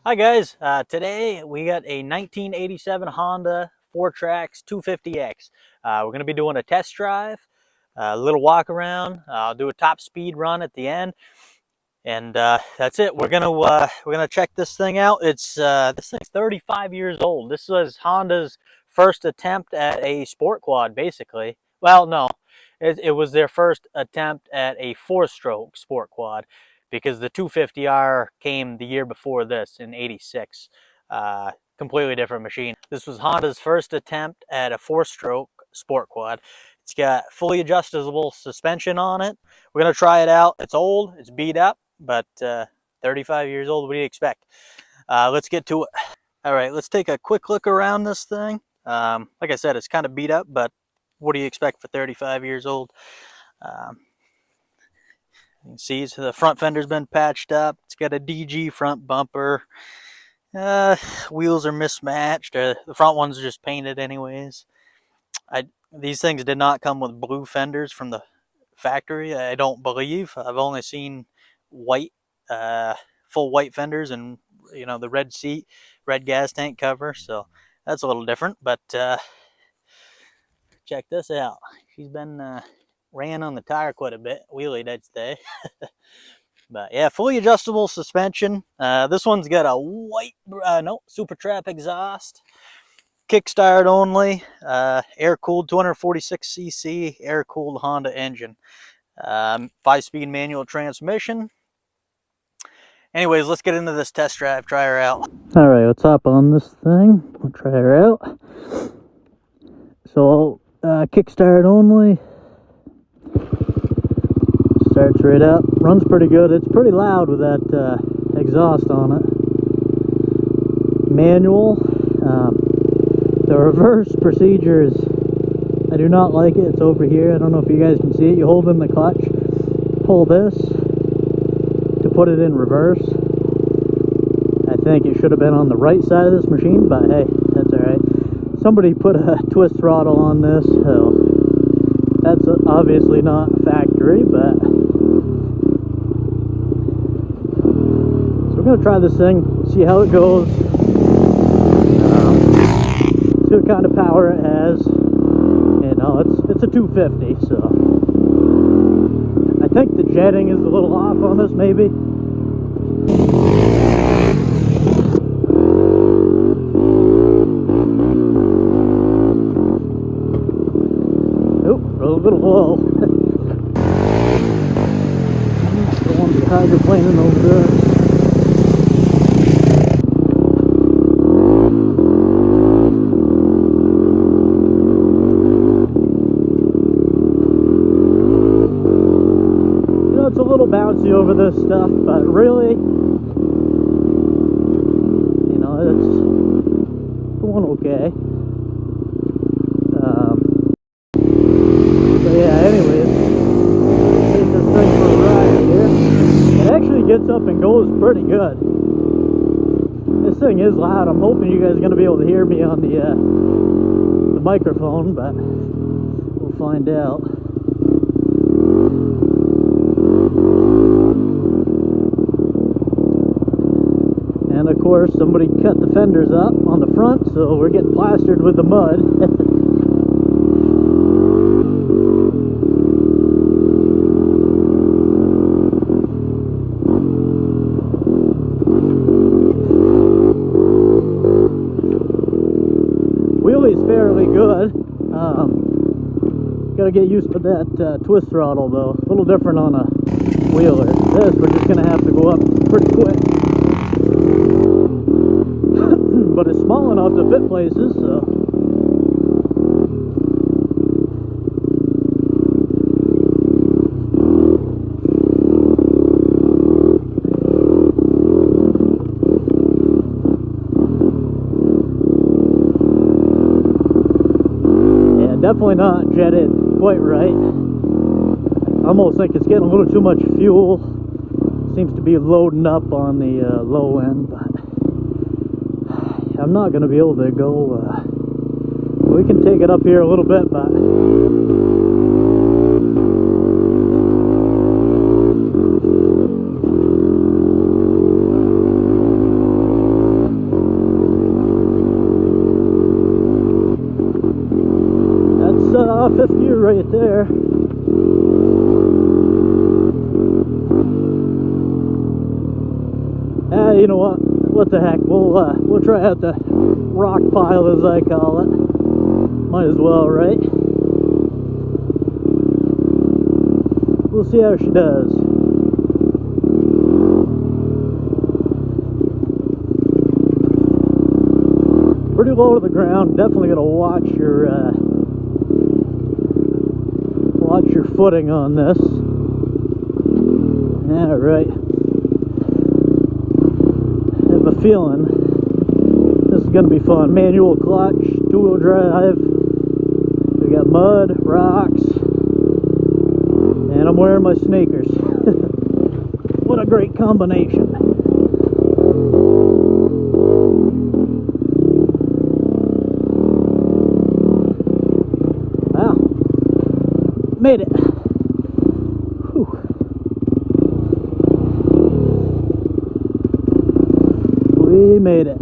Hi guys, today we got a 1987 Honda 4Trax 250X. We're going to be doing a test drive, a little walk around. I'll do a top speed run at the end, and that's it. We're gonna check this thing out. This thing's 35 years old. This was Honda's first attempt at a sport quad, basically. Well, no, it was their first attempt at a four-stroke sport quad, because the 250R came the year before this in '86. Completely different machine. This was Honda's first attempt at a four-stroke sport quad. It's got fully adjustable suspension on it. We're gonna try it out. It's old, it's beat up, but 35 years old, what do you expect? Let's get to it. All right, let's take a quick look around this thing. Like I said, it's kind of beat up, but what do you expect for 35 years old? You can see so the front fender's been patched up. It's got a DG front bumper. Wheels are mismatched. The front ones are just painted anyways. These things did not come with blue fenders from the factory, I don't believe. I've only seen white, full white fenders, and the red seat, red gas tank cover. So that's a little different. But check this out. She's been ran on the tire quite a bit, wheelied, I'd say. But yeah, fully adjustable suspension. This one's got a white, Super Trap exhaust. Kickstart only, air-cooled 246cc, air-cooled Honda engine. 5-speed manual transmission. Anyways, let's get into this test drive, try her out. All right, let's hop on this thing. We'll try her out. So, kickstart only. Starts right up, runs pretty good. It's pretty loud with that exhaust on it. Manual. The reverse procedure is, I do not like it. It's over here. I don't know if you guys can see it. You hold in the clutch, pull this to put it in reverse. I think it should have been on the right side of this machine, but hey, that's alright. Somebody put a twist throttle on this, so that's obviously not factory, but so we're going to try this thing, see how it goes. See what kind of power it has. It's a 250, so I think the jetting is a little off on this, maybe. Oop, a little low. Don't want to be hydroplaning over there. It's a little bouncy over this stuff, but really, it's going okay. But yeah, anyways, take this thing for a ride here. It actually gets up and goes pretty good. This thing is loud. I'm hoping you guys are going to be able to hear me on the microphone, but we'll find out. And of course, somebody cut the fenders up on the front, so we're getting plastered with the mud. Wheelie's fairly good. Gotta get used to that twist throttle though. A little different on a wheeler. This, we're just gonna have to go up pretty quick. But it's small enough to fit places, so. Yeah, definitely not jetted quite right. I almost think it's getting a little too much fuel. Seems to be loading up on the low end, but I'm not going to be able to go. We can take it up here a little bit, but there. You know what the heck, we'll try out the rock pile, as I call it. Might as well, right? We'll see how she does. Pretty low to the ground. Definitely gonna watch your footing on this. All right. Have a feeling this is gonna be fun. Manual clutch, two-wheel drive. We got mud, rocks, and I'm wearing my sneakers. What a great combination. Wow. Made it. Whew. We made it.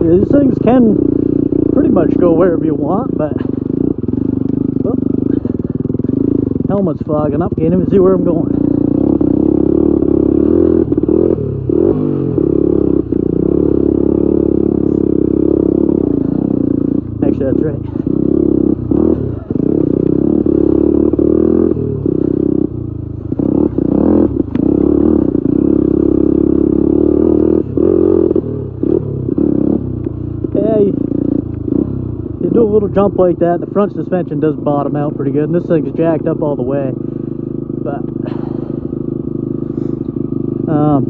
These things can pretty much go wherever you want, but well, helmet's fogging up, can't even see where I'm going. Actually, that's right. Do a little jump like that, the front suspension does bottom out pretty good, and this thing's jacked up all the way. But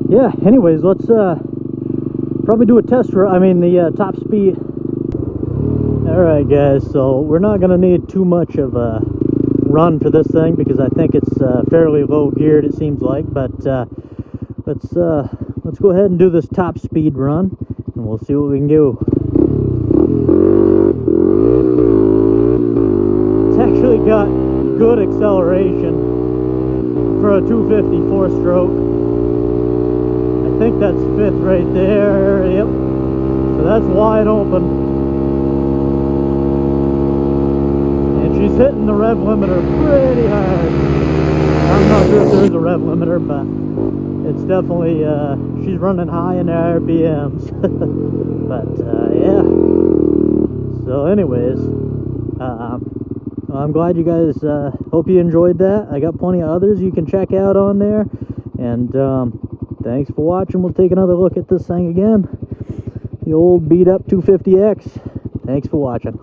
yeah, anyways, let's probably do a test run. I mean, the top speed. All right, guys, so we're not gonna need too much of a run for this thing because I think it's fairly low geared, it seems like. But let's go ahead and do this top speed run, and we'll see what we can do. It's actually got good acceleration for a 250 4-stroke. I think that's 5th right there. Yep. So that's wide open. And she's hitting the rev limiter pretty hard. I'm not sure if there's a rev limiter, but it's definitely, she's running high in the RPMs. But, yeah. So anyways, I'm glad you guys, hope you enjoyed that. I got plenty of others you can check out on there. And thanks for watching. We'll take another look at this thing again. The old beat up 250X. Thanks for watching.